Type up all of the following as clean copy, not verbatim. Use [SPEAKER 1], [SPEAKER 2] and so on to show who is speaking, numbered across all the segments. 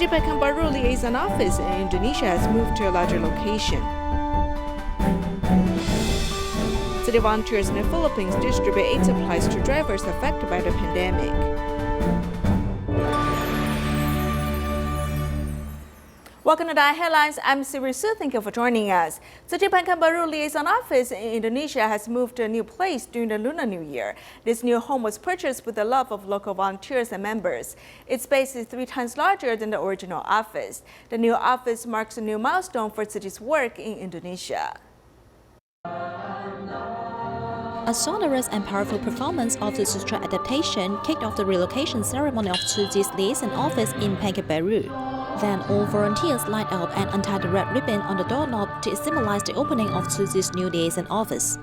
[SPEAKER 1] Pekanbaru liaison office in Indonesia has moved to a larger location. City volunteers in the Philippines distribute aid supplies to drivers affected by the pandemic. Welcome to the Headlines. I'm Siri Su. Thank you for joining us. Tzu Chi Pekanbaru liaison office in Indonesia has moved to a new place during the Lunar New Year. This new home was purchased with the love of local volunteers and members. Its space is 3 times larger than the original office. The new office marks a new milestone for Tzu Chi's work in Indonesia.
[SPEAKER 2] A sonorous and powerful performance of the Tzu Chi adaptation kicked off the relocation ceremony of Tzu Chi's liaison office in Pekanbaru. Then all volunteers light up and untie the red ribbon on the doorknob to symbolize the opening of Tzu Chi's new liaison office.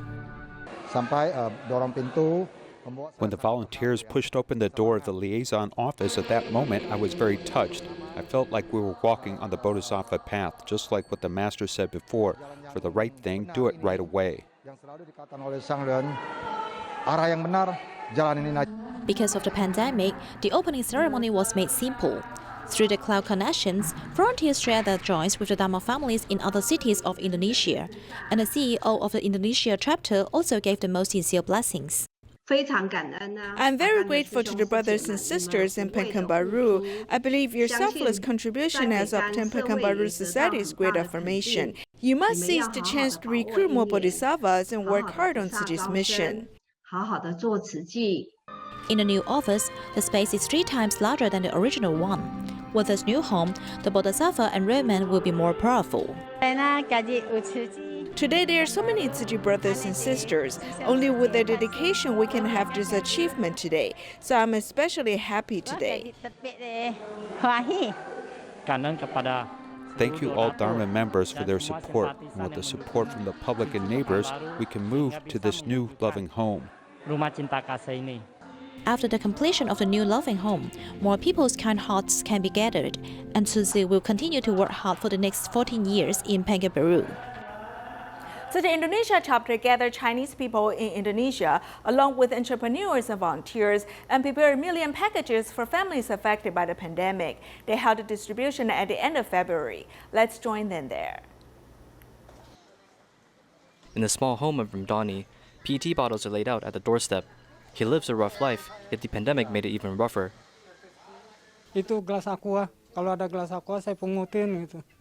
[SPEAKER 3] When the volunteers pushed open the door of the liaison office, at that moment I was very touched. I felt like we were walking on the Bodhisattva path, just like what the Master said before. For the right thing, do it right away.
[SPEAKER 2] Because of the pandemic, the opening ceremony was made simple. Through the cloud connections, volunteers share their joys with the Dharma families in other cities of Indonesia. And the CEO of the Indonesia chapter also gave the most sincere blessings.
[SPEAKER 1] I'm very grateful to the brothers and sisters in Pekanbaru. I believe your selfless contribution has obtained Pekanbaru society's great affirmation. You must seize the chance to recruit more bodhisattvas and work hard on Tzu Chi's mission.
[SPEAKER 2] In the new office, the space is 3 times larger than the original one. With this new home, the bodhisattva enrollment will be more powerful.
[SPEAKER 1] Today there are so many Tzu Chi brothers and sisters. Only with their dedication we can have this achievement today. So I'm especially happy today.
[SPEAKER 3] Thank you all Dharma members for their support. And with the support from the public and neighbors, we can move to this new loving home.
[SPEAKER 2] After the completion of the new loving home, more people's kind hearts can be gathered, and Tzu Chi will continue to work hard for the next 14 years in Pekanbaru.
[SPEAKER 1] So the Indonesia chapter gathered Chinese people in Indonesia, along with entrepreneurs and volunteers, and prepared 1 million packages for families affected by the pandemic. They held a distribution at the end of February. Let's join them there.
[SPEAKER 4] In the small home of Ramdhani, PET bottles are laid out at the doorstep. He lives a rough life, yet the pandemic made it even rougher.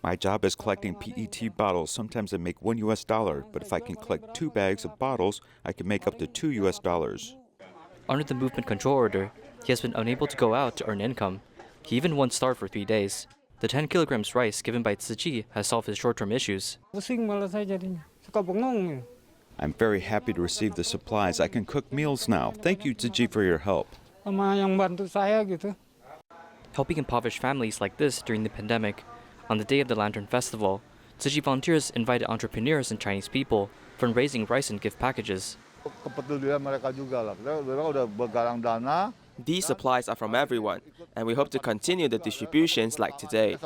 [SPEAKER 3] My job is collecting PET bottles. Sometimes I make $1, but if I can collect 2 bags of bottles, I can make up to $2.
[SPEAKER 4] Under the movement control order, he has been unable to go out to earn income. He even once starved for 3 days. The 10 kilograms rice given by Tzu Chi has solved his short-term issues.
[SPEAKER 3] I'm very happy to receive the supplies. I can cook meals now. Thank you, Tzu Chi, for your help.
[SPEAKER 4] Helping impoverished families like this during the pandemic. On the day of the Lantern Festival, Tzu Chi volunteers invited entrepreneurs and Chinese people fundraising rice and gift packages.
[SPEAKER 5] These supplies are from everyone, and we hope to continue the distributions like today.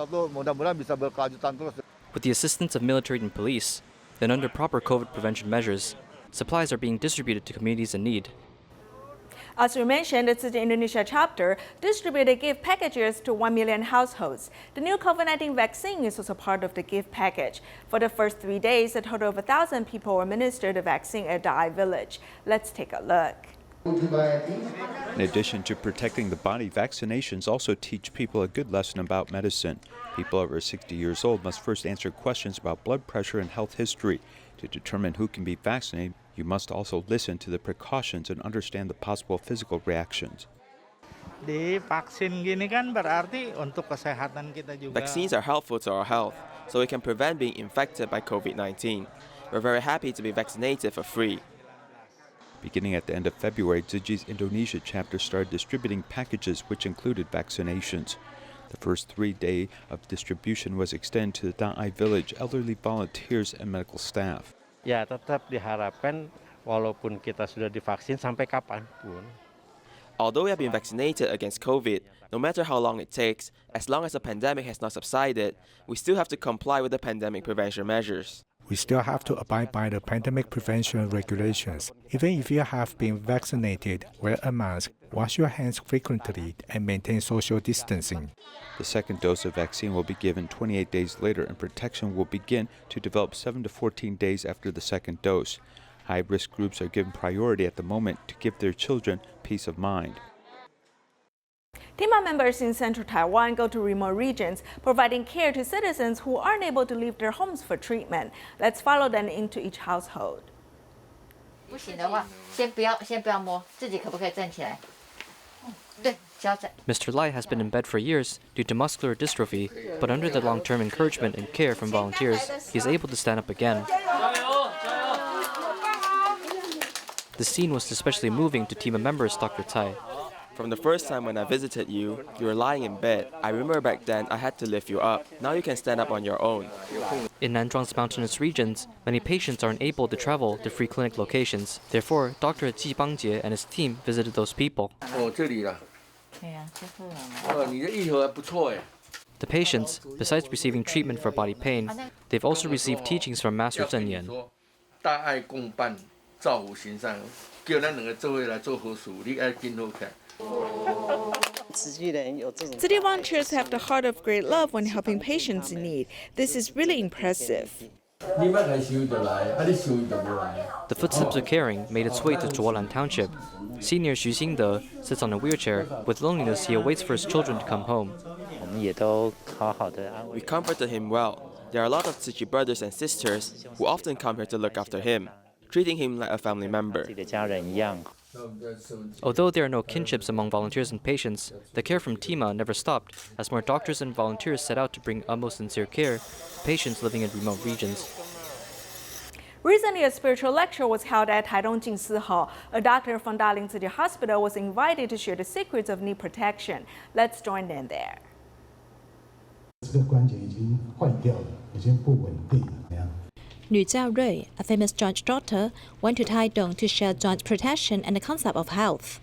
[SPEAKER 4] With the assistance of military and police, then under proper COVID prevention measures, supplies are being distributed to communities in need.
[SPEAKER 1] As we mentioned, the Tzu Chi Indonesia chapter distributed gift packages to 1 million households. The new COVID-19 vaccine is also part of the gift package. For the first 3 days, a total of 1,000 people were administered the vaccine at Da'ai village. Let's take a look.
[SPEAKER 3] In addition to protecting the body, vaccinations also teach people a good lesson about medicine. People over 60 years old must first answer questions about blood pressure and health history. To determine who can be vaccinated, you must also listen to the precautions and understand the possible physical reactions.
[SPEAKER 5] Vaccines are helpful to our health, so we can prevent being infected by COVID-19. We're very happy to be vaccinated for free.
[SPEAKER 3] Beginning at the end of February, Tzu Chi's Indonesia chapter started distributing packages which included vaccinations. The first 3 days of distribution was extended to the Da'ai village, elderly volunteers, and medical staff.
[SPEAKER 5] Although we have been vaccinated against COVID, no matter how long it takes, as long as the pandemic has not subsided, we still have to comply with the pandemic prevention measures.
[SPEAKER 6] we still have to abide by the pandemic prevention regulations. Even if you have been vaccinated, wear a mask, wash your hands frequently, and maintain social distancing.
[SPEAKER 3] The second dose of vaccine will be given 28 days later, and protection will begin to develop 7 to 14 days after the second dose. High-risk groups are given priority at the moment to give their children peace of mind.
[SPEAKER 1] TIMA members in central Taiwan go to remote regions, providing care to citizens who aren't able to leave their homes for treatment. Let's follow them into each household.
[SPEAKER 7] 不行的话，先不要摸，自己可不可以站起来？对，脚站。
[SPEAKER 4] Mr. Lai has been in bed for years due to muscular dystrophy, but under the long-term encouragement and care from volunteers, he is able to stand up again. The scene was especially moving to TIMA members Dr. Tsai.
[SPEAKER 5] From the first time when I visited you, you were lying in bed. I remember back then I had to lift you up. Now you can stand up on your own.
[SPEAKER 4] In Nanzhuang's mountainous regions, many patients aren't able to travel to free clinic locations. Therefore, Dr. Ji Bangjie and his team visited those people. The patients, besides receiving treatment for body pain, they've also received teachings from Master Zhen Yan.
[SPEAKER 1] City volunteers have the heart of great love when helping patients in need. This is really impressive.
[SPEAKER 4] The footsteps of caring made its way to Zhuolan Township. Senior Xu Xingde sits on a wheelchair. With loneliness, he awaits for his children to come home.
[SPEAKER 5] We comforted him well. There are a lot of Tzu Chi brothers and sisters who often come here to look after him, treating him like a family member.
[SPEAKER 4] Although there are no kinships among volunteers and patients, the care from TIMA never stopped as more doctors and volunteers set out to bring utmost sincere care to patients living in remote regions.
[SPEAKER 1] Recently, a spiritual lecture was held at Taidong Jingsi Hall. A doctor from Daling City Hospital was invited to share the secrets of knee protection. Let's join them there.
[SPEAKER 2] Nu Zhao Rui, a famous joint doctor, went to Taidong to share joint protection and the concept of health.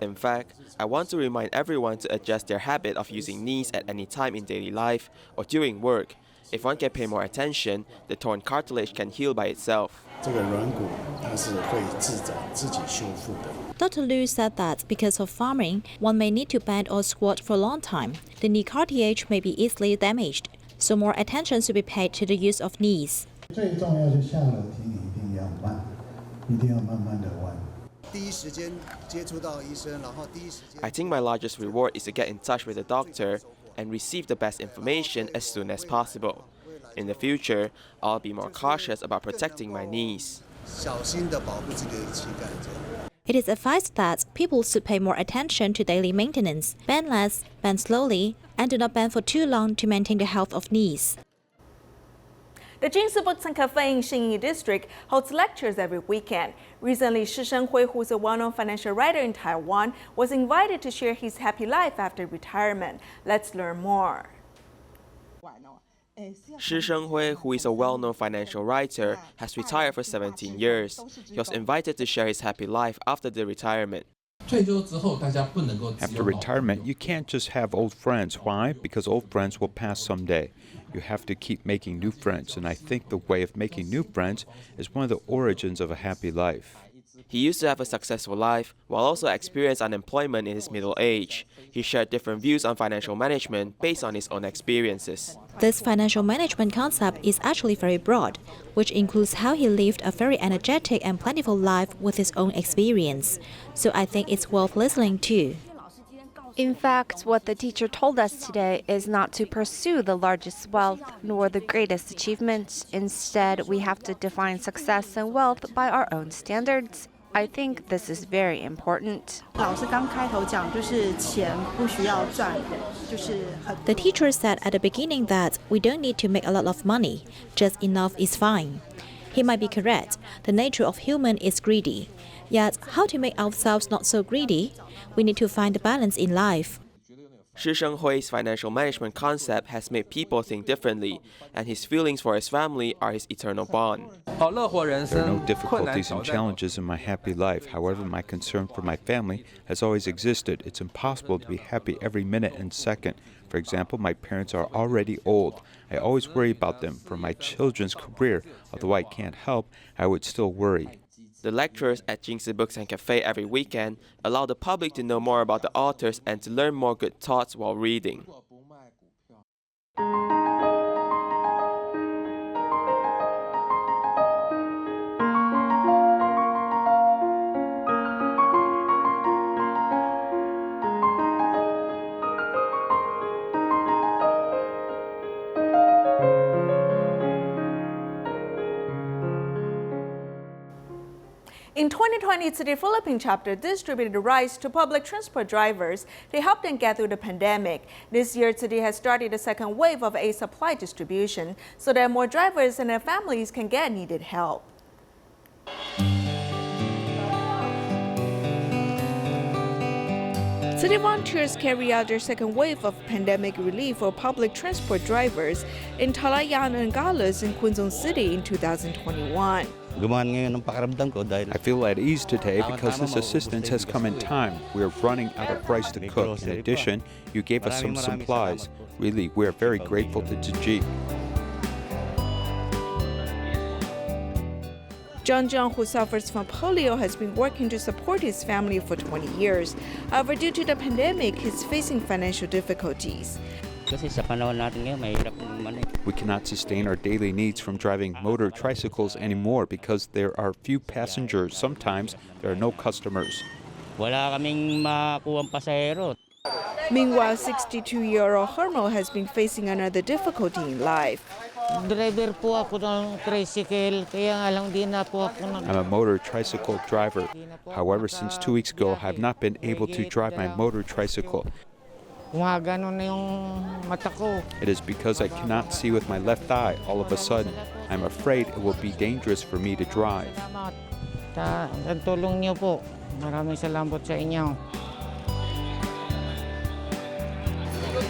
[SPEAKER 5] In fact, I want to remind everyone to adjust their habit of using knees at any time in daily life or during work. If one can pay more attention, the torn cartilage can heal by itself.
[SPEAKER 2] Dr. Liu said that because of farming, one may need to bend or squat for a long time. The knee cartilage may be easily damaged, so more attention should be paid to the use of knees.
[SPEAKER 5] I think my largest reward is to get in touch with the doctor and receive the best information as soon as possible. In the future, I'll be more cautious about protecting my knees.
[SPEAKER 2] It is advised that people should pay more attention to daily maintenance, bend less, bend slowly, and do not bend for too long to maintain the health of knees.
[SPEAKER 1] The Jingsi Books and Cafe in Xinyi District holds lectures every weekend. Recently, Shi Shenghui, who is a well-known financial writer in Taiwan, was invited to share his happy life after retirement. Let's learn more.
[SPEAKER 5] Shi Shenghui, who is a well-known financial writer, has retired for 17 years. He was invited to share his happy life after the retirement.
[SPEAKER 3] After retirement, you can't just have old friends. Why? Because old friends will pass someday. You have to keep making new friends, and I think the way of making new friends is one of the origins of a happy life.
[SPEAKER 5] He used to have a successful life, while also experienced unemployment in his middle age. He shared different views on financial management based on his own experiences.
[SPEAKER 2] This financial management concept is actually very broad, which includes how he lived a very energetic and plentiful life with his own experience. So I think it's worth listening to.
[SPEAKER 8] In fact, what the teacher told us today is not to pursue the largest wealth nor the greatest achievements. Instead, we have to define success and wealth by our own standards. I think this is very important.
[SPEAKER 2] The teacher said at the beginning that we don't need to make a lot of money, just enough is fine. He might be correct. The nature of human is greedy. Yet, how to make ourselves not so greedy? We need to find the balance in life.
[SPEAKER 5] Shi Shenghui's financial management concept has made people think differently, and his feelings for his family are his eternal bond.
[SPEAKER 3] There are no difficulties and challenges in my happy life. However, my concern for my family has always existed. It's impossible to be happy every minute and second. For example, my parents are already old. I always worry about them. For my children's career, although I can't help, I would still worry.
[SPEAKER 5] The lecturers at Jingsi Books and Cafe every weekend allow the public to know more about the authors and to learn more good thoughts while reading.
[SPEAKER 1] In 2020, Tzu Chi Philippine chapter distributed rice to public transport drivers to help them get through the pandemic. This year, Tzu Chi has started a second wave of aid supply distribution so that more drivers and their families can get needed help. Tzu Chi volunteers carry out their second wave of pandemic relief for public transport drivers in Talayan and Galas in Quezon City in 2021.
[SPEAKER 3] I feel at ease today because this assistance has come in time. We are running out of rice to cook. In addition, you gave us some supplies. Really, we are very grateful to Tzu Chi.
[SPEAKER 1] John, who suffers from polio, has been working to support his family for 20 years. However, due to the pandemic, he's facing financial difficulties.
[SPEAKER 3] We cannot sustain our daily needs from driving motor tricycles anymore because there are few passengers. Sometimes there are no customers.
[SPEAKER 1] Meanwhile, 62-year-old Hermo has been facing another difficulty in life.
[SPEAKER 3] I'm a motor tricycle driver. However, since 2 weeks ago, I have not been able to drive my motor tricycle. It is because I cannot see with my left eye all of a sudden. I'm afraid it will be dangerous for me to drive.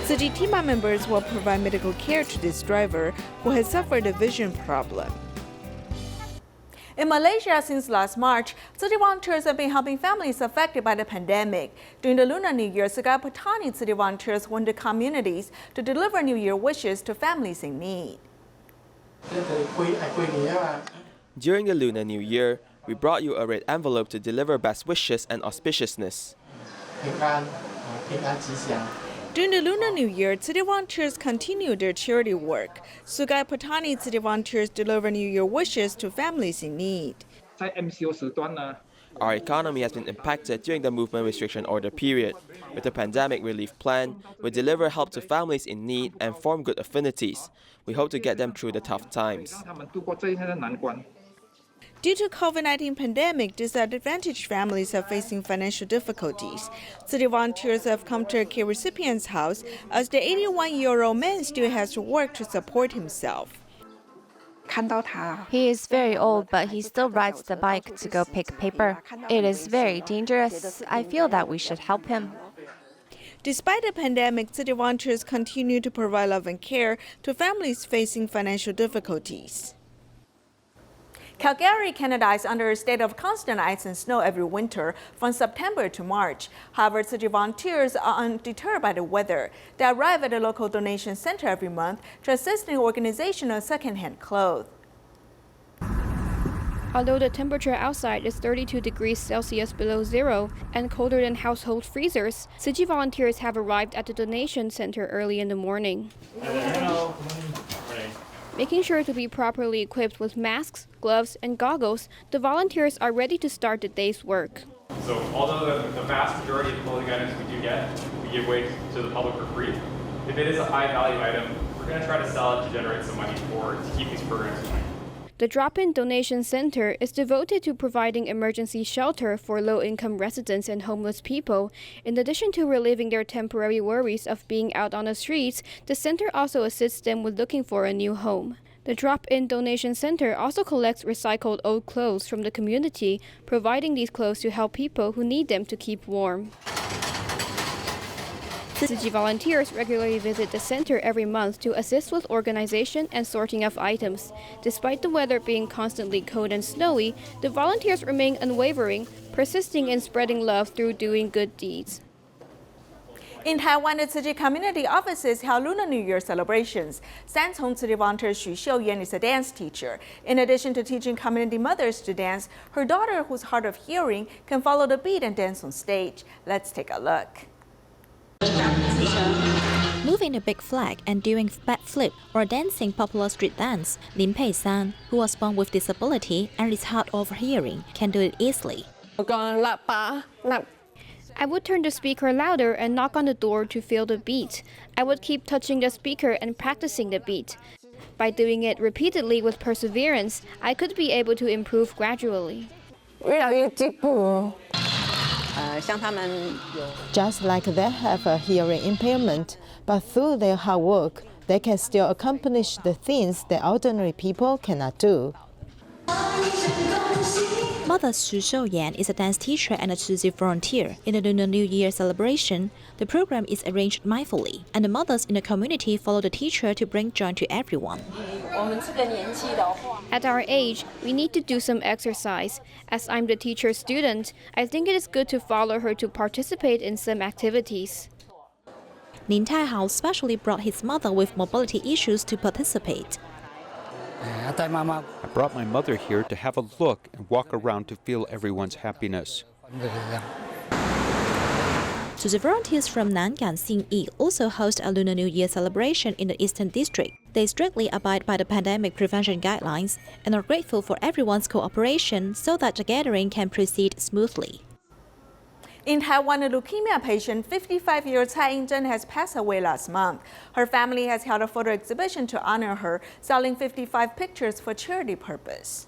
[SPEAKER 1] Tzu Chi team members will provide medical care to this driver who has suffered a vision problem. In Malaysia, since last March, Tzu Chi volunteers have been helping families affected by the pandemic. During the Lunar New Year, Sugai Patani Tzu Chi volunteers went to communities to deliver New Year wishes to families in need.
[SPEAKER 5] During the Lunar New Year, we brought you a red envelope to deliver best wishes and auspiciousness.
[SPEAKER 1] During the Lunar New Year, Tzu Chi volunteers continue their charity work. Sugai Patani Tzu Chi volunteers deliver New Year wishes to families in need.
[SPEAKER 5] Our economy has been impacted during the movement restriction order period. With the pandemic relief plan, we deliver help to families in need and form good affinities. We hope to get them through the tough times.
[SPEAKER 1] Due to COVID-19 pandemic, disadvantaged families are facing financial difficulties. Tzu Chi volunteers have come to a care recipient's house as the 81-year-old man still has to work to support himself.
[SPEAKER 8] He is very old, but he still rides the bike to go pick paper. It is very dangerous. I feel that we should help him.
[SPEAKER 1] Despite the pandemic, Tzu Chi volunteers continue to provide love and care to families facing financial difficulties. Calgary, Canada is under a state of constant ice and snow every winter from September to March. However, Tzu Chi volunteers are undeterred by the weather. They arrive at a local donation center every month to assist in the organization of second-hand clothes.
[SPEAKER 9] Although the temperature outside is 32 degrees Celsius below zero and colder than household freezers, Tzu Chi volunteers have arrived at the donation center early in the morning. Making sure to be properly equipped with masks, gloves, and goggles, the volunteers are ready to start the day's work.
[SPEAKER 10] So although the vast majority of clothing items we do get, we give away to the public for free. If it is a high value item, we're going to try to sell it to generate some money to keep these programs going.
[SPEAKER 9] The drop-in donation center is devoted to providing emergency shelter for low-income residents and homeless people. In addition to relieving their temporary worries of being out on the streets, the center also assists them with looking for a new home. The drop-in donation center also collects recycled old clothes from the community, providing these clothes to help people who need them to keep warm. Tzu Chi volunteers regularly visit the center every month to assist with organization and sorting of items. Despite the weather being constantly cold and snowy, the volunteers remain unwavering, persisting in spreading love through doing good deeds.
[SPEAKER 1] In Taiwan, the Tzu Chi community offices held Lunar New Year celebrations. Sanchong Tzu Chi volunteer Xu Xiuyan is a dance teacher. In addition to teaching community mothers to dance, her daughter, who's hard of hearing, can follow the beat and dance on stage. Let's take a look.
[SPEAKER 2] Moving a big flag and doing backflip or dancing popular street dance, Lin Pei-san, who was born with disability and is hard of hearing, can do it easily.
[SPEAKER 9] I would turn the speaker louder and knock on the door to feel the beat. I would keep touching the speaker and practicing the beat. By doing it repeatedly with perseverance, I could be able to improve gradually.
[SPEAKER 11] Just like they have a hearing impairment, but through their hard work, they can still accomplish the things that ordinary people cannot do.
[SPEAKER 2] Mother Xu Xiuyan is a dance teacher and a Tzu Chi volunteer. In the Lunar New Year celebration, the program is arranged mindfully, and the mothers in the community follow the teacher to bring joy to everyone.
[SPEAKER 9] At our age, we need to do some exercise. As I'm the teacher's student, I think it is good to follow her to participate in some activities.
[SPEAKER 2] Lin Taihao specially brought his mother with mobility issues to participate.
[SPEAKER 3] I brought my mother here to have a look and walk around to feel everyone's happiness.
[SPEAKER 2] Tzu Chi volunteers from Nangan Xinyi also host a Lunar New Year celebration in the Eastern District. They strictly abide by the pandemic prevention guidelines and are grateful for everyone's cooperation so that the gathering can proceed smoothly.
[SPEAKER 1] In Taiwan, a leukemia patient, 55-year-old Cai Ying-zhen, has passed away last month. Her family has held a photo exhibition to honor her, selling 55 pictures for charity purpose.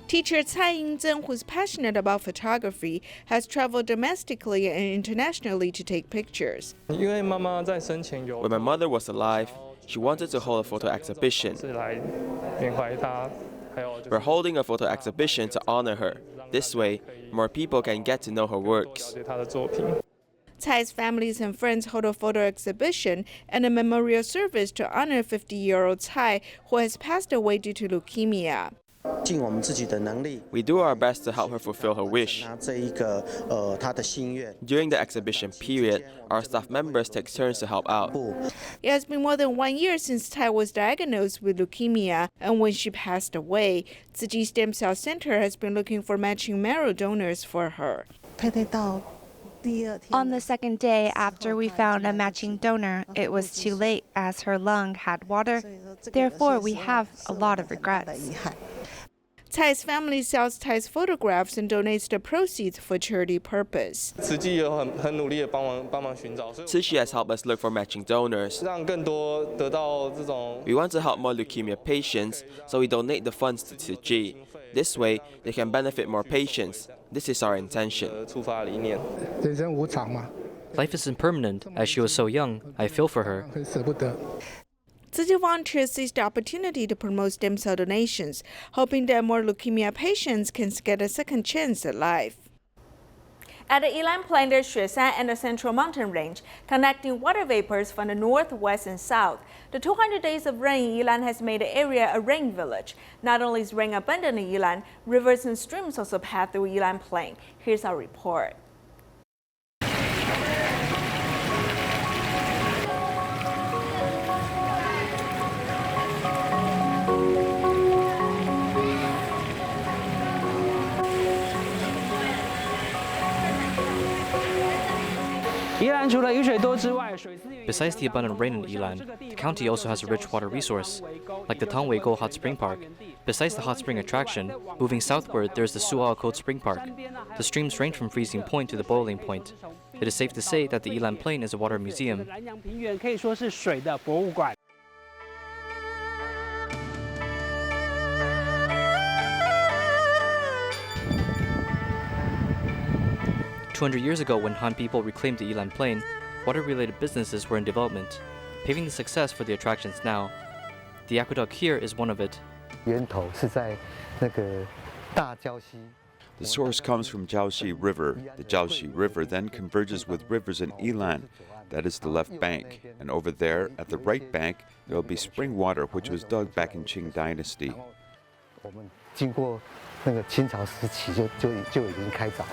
[SPEAKER 1] Teacher Cai Ying-zhen, who's passionate about photography, has traveled domestically and internationally to take pictures.
[SPEAKER 5] When my mother was alive, she wanted to hold a photo exhibition. We're holding a photo exhibition to honor her. This way, more people can get to know her works.
[SPEAKER 1] Cai's families and friends hold a photo exhibition and a memorial service to honor 50-year-old Cai, who has passed away due to leukemia.
[SPEAKER 5] We do our best to help her fulfill her wish. During the exhibition period, our staff members take turns to help out.
[SPEAKER 1] It has been more than 1 year since Cai was diagnosed with leukemia, and when she passed away, Tzu Chi Stem Cell Center has been looking for matching marrow donors for her.
[SPEAKER 8] On the second day after we found a matching donor, it was too late as her lung had water. Therefore, we have a lot of regrets.
[SPEAKER 1] Cai's family sells Cai's photographs and donates the proceeds for charity purpose.
[SPEAKER 5] Tzu Chi has helped us look for matching donors. We want to help more leukemia patients, so we donate the funds to Tzu Chi. This way, they can benefit more patients. This is our intention.
[SPEAKER 4] Life is impermanent. As she was so young, I feel for her.
[SPEAKER 1] Tzu Chi volunteers seized the opportunity to promote stem cell donations, hoping that more leukemia patients can get a second chance at life. At the Yilan Plain, there's Xueshan and the Central Mountain Range, connecting water vapors from the north, west, and south. The 200 days of rain in Yilan has made the area a rain village. Not only is rain abundant in Yilan, rivers and streams also pass through Yilan Plain. Here's our report.
[SPEAKER 4] Besides the abundant rain in Yilan, the county also has a rich water resource, like the Tongwei-go Hot Spring Park. Besides the hot spring attraction, moving southward there is the Suao Cold Spring Park. The streams range from freezing point to the boiling point. It is safe to say that the Yilan Plain is a water museum. 200 years ago, when Han people reclaimed the Yilan Plain, water-related businesses were in development, paving the success for the attractions now. The aqueduct here is one of it.
[SPEAKER 3] The source comes from Jiaoxi River. The Jiaoxi River then converges with rivers in Yilan. That is the left bank. And over there, at the right bank, there will be spring water, which was dug back in Qing Dynasty.
[SPEAKER 12] 我们经过那个清朝时期就已经开凿。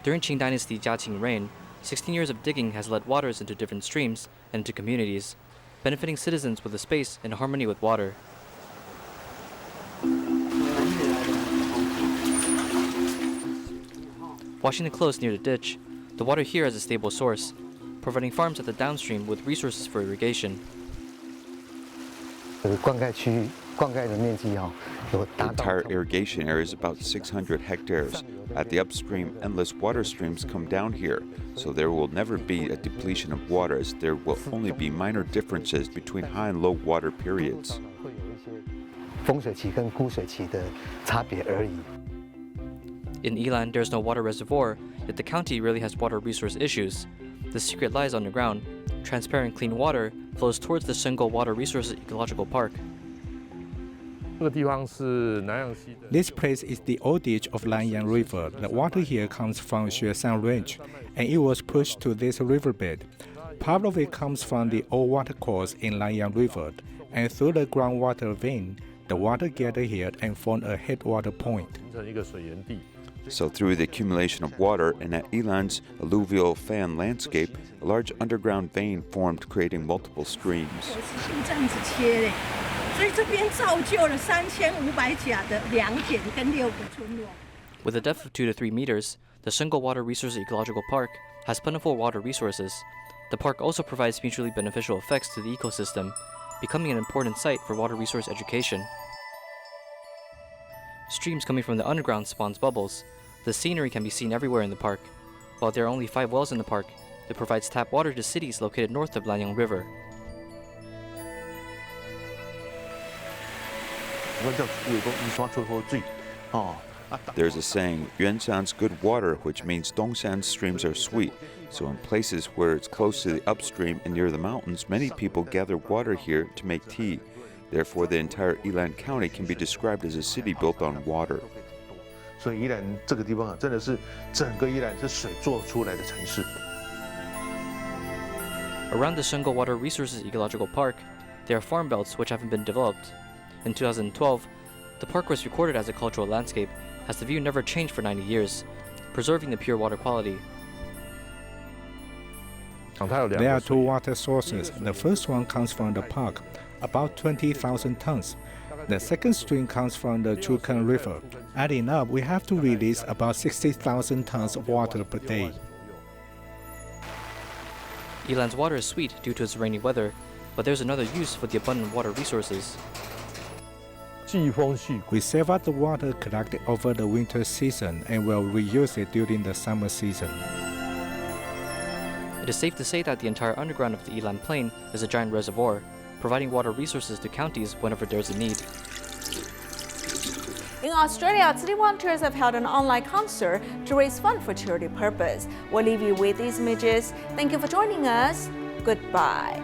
[SPEAKER 4] During Qing Dynasty Jiaqing reign, 16 years of digging has led waters into different streams and into communities, benefiting citizens with a space in harmony with water. Washing the clothes near the ditch, the water here has a stable source, providing farms at the downstream with resources for irrigation.
[SPEAKER 12] The
[SPEAKER 3] entire irrigation area is about 600 hectares. At the upstream, endless water streams come down here, so there will never be a depletion of water, as there will only be minor differences between high and low water periods. In Yilan, there's no water reservoir, yet the county really has water resource issues. The secret lies underground. Transparent clean water flows towards the Shengo Water Resources Ecological Park.
[SPEAKER 6] This place is the old ditch of Lanyang River. The water here comes from Xueshan Range, and it was pushed to this riverbed. Part of it comes from the old watercourse in Lanyang River, and through the groundwater vein, the water gathered here and formed a headwater point.
[SPEAKER 3] So through the accumulation of water and at Yilan's alluvial fan landscape, a large underground vein formed, creating multiple streams.
[SPEAKER 4] With a depth of 2 to 3 meters, the Shengo Water Resources Ecological Park has plentiful water resources. The park also provides mutually beneficial effects to the ecosystem, becoming an important site for water resource education. Streams coming from the underground spawns bubbles. The scenery can be seen everywhere in the park. While there are only 5 wells in the park, it provides tap water to cities located north of Lanyang River.
[SPEAKER 3] There's a saying, Yuanshan's good water, which means Dongshan's streams are sweet. So in places where it's close to the upstream and near the mountains, many people gather water here to make tea. Therefore, the entire Yilan County can be described as a city built on water.
[SPEAKER 4] Around the Shengo Water Resources Ecological Park, there are farm belts which haven't been developed. In 2012, the park was recorded as a cultural landscape, as the view never changed for 90 years, preserving the pure water quality.
[SPEAKER 6] There are 2 water sources. The first one comes from the park, about 20,000 tons. The second stream comes from the Chukan River. Adding up, we have to release about 60,000 tons of water per day.
[SPEAKER 4] Yilan's water is sweet due to its rainy weather, but there's another use for the abundant water resources.
[SPEAKER 6] We save up the water collected over the winter season and will reuse it during the summer season.
[SPEAKER 4] It is safe to say that the entire underground of the Yilan Plain is a giant reservoir, providing water resources to counties whenever there's a need.
[SPEAKER 1] In Australia, Tzu Chi volunteers have held an online concert to raise funds for charity purpose. We'll leave you with these images. Thank you for joining us. Goodbye.